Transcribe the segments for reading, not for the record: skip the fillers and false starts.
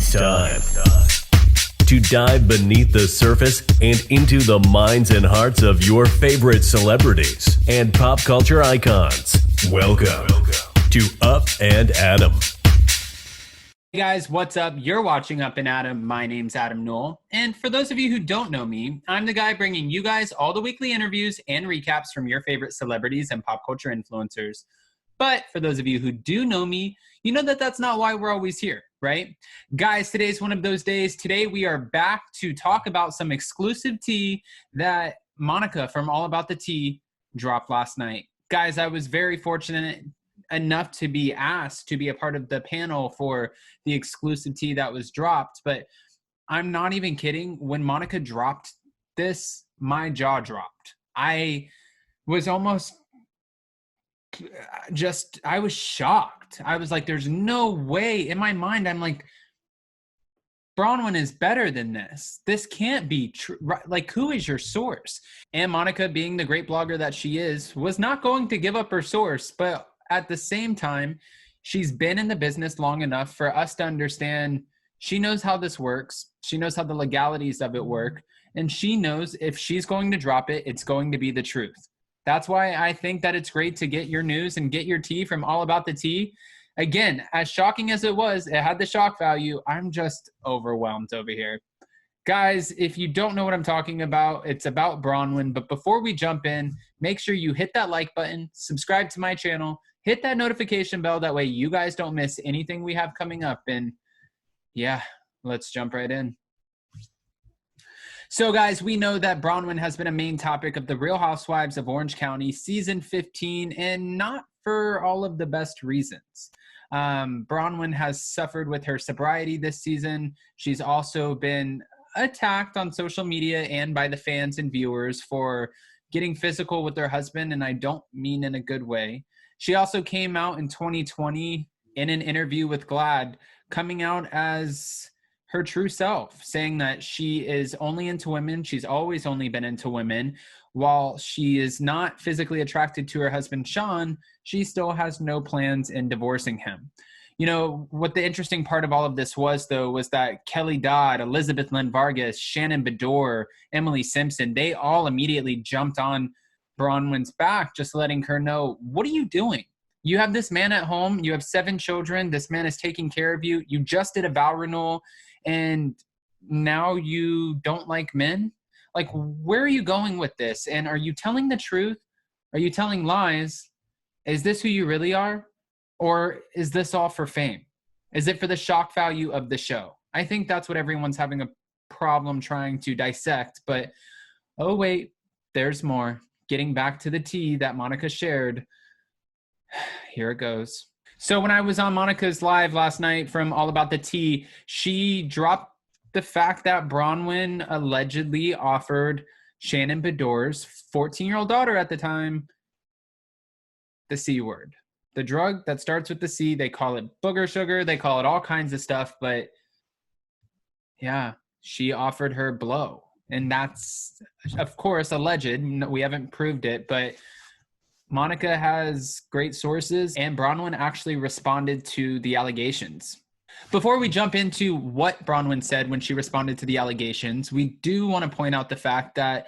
It's time to dive beneath the surface and into the minds and hearts of your favorite celebrities and pop culture icons. Welcome to Up and Adam. Hey guys, what's up? You're watching Up and Adam. My name's Adam Newell. And for those of you who don't know me, I'm the guy bringing you guys all the weekly interviews and recaps from your favorite celebrities and pop culture influencers. But for those of you who do know me, you know that that's not why we're always here, right? Guys, today's one of those days. Today we are back to talk about some exclusive tea that Monica from All About the Tea dropped last night. Guys, I was very fortunate enough to be asked to be a part of the panel for the exclusive tea that was dropped, but I'm not even kidding. When Monica dropped this, my jaw dropped. I was almost I was shocked. I was like, there's no way. In my mind, I'm like, Bronwyn is better than this. This can't be true. Like, who is your source? And Monica, being the great blogger that she is, was not going to give up her source, but at the same time, she's been in the business long enough for us to understand she knows how this works. She knows how the legalities of it work. And she knows if she's going to drop it, it's going to be the truth. That's why I think that it's great to get your news and get your tea from All About the Tea. Again, as shocking as it was, it had the shock value. I'm just overwhelmed over here. Guys, if you don't know what I'm talking about, it's about Bronwyn. But before we jump in, make sure you hit that like button, subscribe to my channel, hit that notification bell. That way you guys don't miss anything we have coming up. And yeah, let's jump right in. So guys, we know that Bronwyn has been a main topic of the Real Housewives of Orange County season 15, and not for all of the best reasons. Bronwyn has suffered with her sobriety this season. She's also been attacked on social media and by the fans and viewers for getting physical with her husband, and I don't mean in a good way. She also came out in 2020 in an interview with GLAAD, coming out as her true self, saying that she is only into women. She's always only been into women. While she is not physically attracted to her husband, Sean, she still has no plans in divorcing him. You know, what the interesting part of all of this was, though, was that Kelly Dodd, Elizabeth Lynn Vargas, Shannon Bedore, Emily Simpson, they all immediately jumped on Bronwyn's back, just letting her know, what are you doing? You have this man at home. You have 7 children. This man is taking care of you. You just did a vow renewal, and now you don't like men? Like, where are you going with this? And are you telling the truth? Are you telling lies? Is this who you really are? Or is this all for fame? Is it for the shock value of the show? I think that's what everyone's having a problem trying to dissect. But, oh, wait, there's more. Getting back to the tea that Monica shared. Here it goes. So when I was on Monica's live last night from All About the Tea, she dropped the fact that Bronwyn allegedly offered Shannon Bedore's 14-year-old daughter at the time the C word. The drug that starts with the C, they call it booger sugar. They call it all kinds of stuff. But yeah, she offered her blow. And that's, of course, alleged. We haven't proved it, but Monica has great sources, and Bronwyn actually responded to the allegations. Before we jump into what Bronwyn said when she responded to the allegations, we do want to point out the fact that,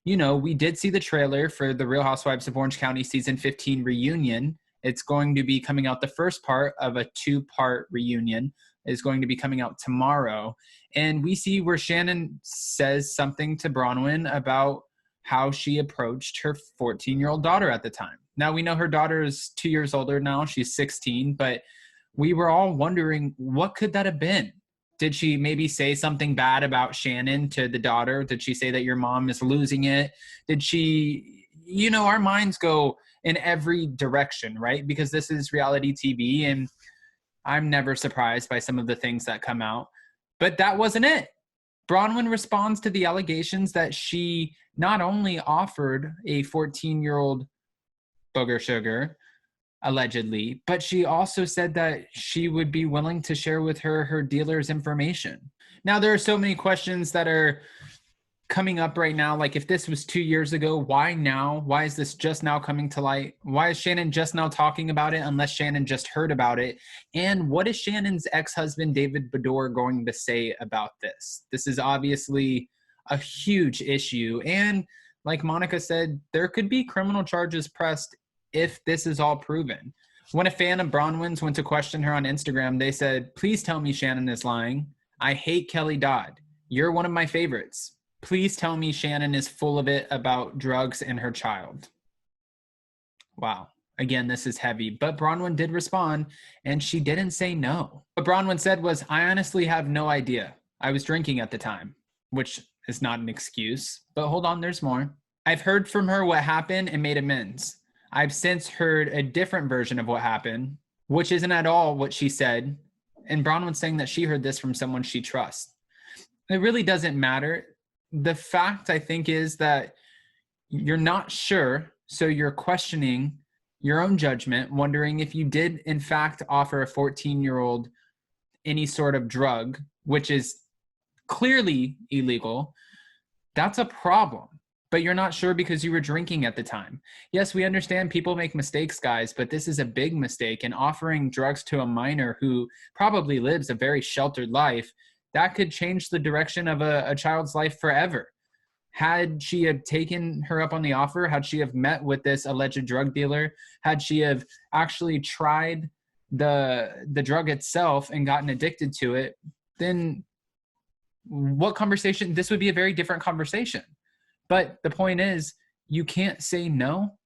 you know, we did see the trailer for the Real Housewives of Orange County season 15 reunion. It's going to be coming out. The first part of a 2-part reunion is going to be coming out tomorrow. And we see where Shannon says something to Bronwyn about how she approached her 14-year-old daughter at the time. Now, we know her daughter is 2 years older now. She's 16, but we were all wondering, what could that have been? Did she maybe say something bad about Shannon to the daughter? Did she say that your mom is losing it? Did she, you know, our minds go in every direction, right? Because this is reality TV, and I'm never surprised by some of the things that come out. But that wasn't it. Bronwyn responds to the allegations that she not only offered a 14-year-old booger sugar, allegedly, but she also said that she would be willing to share with her dealer's information. Now, there are so many questions that are coming up right now? Like if this was 2 years ago, why now? Why is this just now coming to light? Why is Shannon just now talking about it unless Shannon just heard about it? And what is Shannon's ex-husband, David Bador, going to say about this? This is obviously a huge issue. And like Monica said, there could be criminal charges pressed if this is all proven. When a fan of Braunwyn's went to question her on Instagram, they said, "Please tell me Shannon is lying. I hate Kelly Dodd. You're one of my favorites. Please tell me Shannon is full of it about drugs and her child." Wow. Again, this is heavy, but Bronwyn did respond and she didn't say no. What Bronwyn said was, "I honestly have no idea. I was drinking at the time," which is not an excuse, but hold on, there's more. "I've heard from her what happened and made amends. I've since heard a different version of what happened, which isn't at all what she said." And Bronwyn's saying that she heard this from someone she trusts. It really doesn't matter. The fact, I think, is that you're not sure, so you're questioning your own judgment, wondering if you did, in fact, offer a 14-year-old any sort of drug, which is clearly illegal. That's a problem. But you're not sure because you were drinking at the time. Yes, we understand people make mistakes, guys, but this is a big mistake. And offering drugs to a minor who probably lives a very sheltered life, that could change the direction of a child's life forever. Had she have taken her up on the offer, had she have met with this alleged drug dealer, had she have actually tried the drug itself and gotten addicted to it, then what conversation? This would be a very different conversation. But the point is, you can't say no.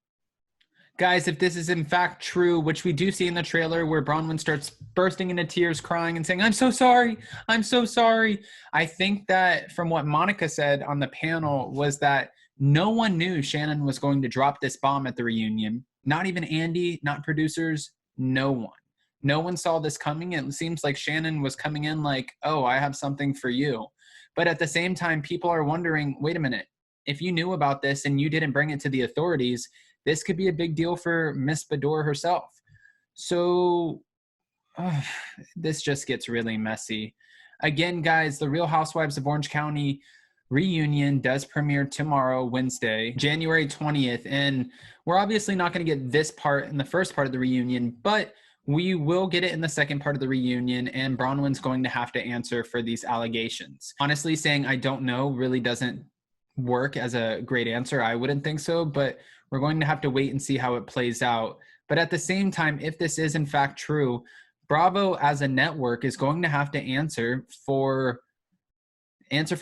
Guys, if this is in fact true, which we do see in the trailer where Bronwyn starts bursting into tears, crying and saying, "I'm so sorry. I'm so sorry." I think that from what Monica said on the panel was that no one knew Shannon was going to drop this bomb at the reunion. Not even Andy, not producers, no one. No one saw this coming. It seems like Shannon was coming in like, "Oh, I have something for you." But at the same time, people are wondering, wait a minute. If you knew about this and you didn't bring it to the authorities, this could be a big deal for Miss Bador herself. So this just gets really messy. Again, guys, the Real Housewives of Orange County reunion does premiere tomorrow, Wednesday, January 20th. And we're obviously not going to get this part in the first part of the reunion, but we will get it in the second part of the reunion, and Bronwyn's going to have to answer for these allegations. Honestly, saying "I don't know" really doesn't work as a great answer. I wouldn't think so, but we're going to have to wait and see how it plays out. But at the same time, if this is in fact true, Bravo as a network is going to have to answer for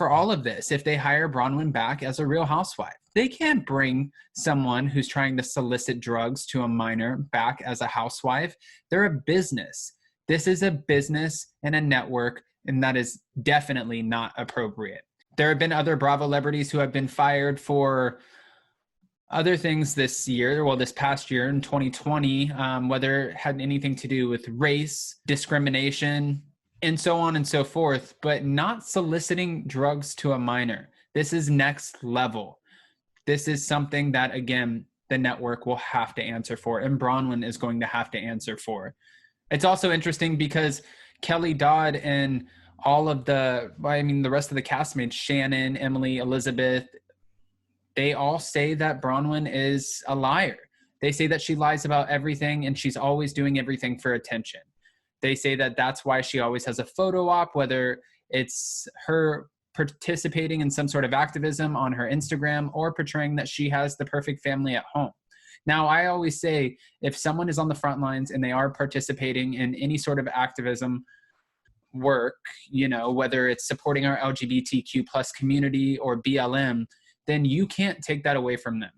all of this. If they hire Bronwyn back as a Real Housewife, they can't bring someone who's trying to solicit drugs to a minor back as a housewife. They're a business. This is a business and a network, and that is definitely not appropriate. There have been other Bravo celebrities who have been fired for other things this year, well, this past year in 2020, whether it had anything to do with race, discrimination, and so on and so forth, but not soliciting drugs to a minor. This is next level. This is something that, again, the network will have to answer for, and Bronwyn is going to have to answer for. It's also interesting because Kelly Dodd and all of the rest of the castmates, Shannon, Emily, Elizabeth, they all say that Bronwyn is a liar. They say that she lies about everything and she's always doing everything for attention. They say that that's why she always has a photo op, whether it's her participating in some sort of activism on her Instagram or portraying that she has the perfect family at home. Now, I always say if someone is on the front lines and they are participating in any sort of activism work, whether it's supporting our LGBTQ plus community or BLM, then you can't take that away from them.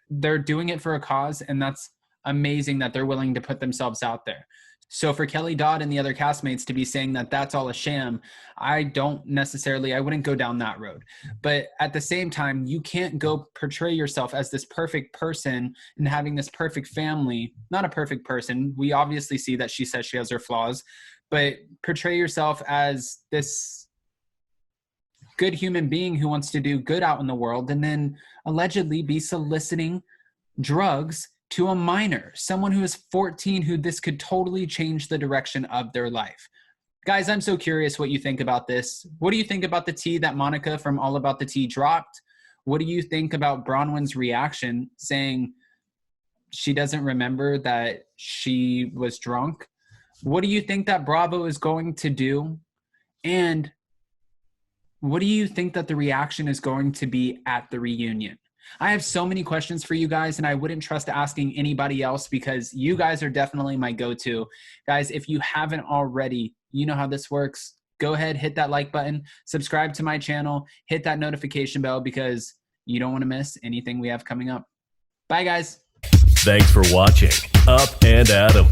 They're doing it for a cause, and that's amazing that they're willing to put themselves out there. So for Kelly Dodd and the other castmates to be saying that that's all a sham, I wouldn't go down that road. But at the same time, you can't go portray yourself as this perfect person and having this perfect family. Not a perfect person. We obviously see that she says she has her flaws, but portray yourself as this good human being who wants to do good out in the world and then allegedly be soliciting drugs to a minor, someone who is 14, who this could totally change the direction of their life. Guys, I'm so curious what you think about this. What do you think about the tea that Monica from All About the Tea dropped? What do you think about Bronwyn's reaction saying she doesn't remember that she was drunk? What do you think that Bravo is going to do? And what do you think that the reaction is going to be at the reunion? I have so many questions for you guys, and I wouldn't trust asking anybody else because you guys are definitely my go-to. Guys, if you haven't already, you know how this works. Go ahead, hit that like button, subscribe to my channel, hit that notification bell because you don't want to miss anything we have coming up. Bye, guys. Thanks for watching Up and Adam.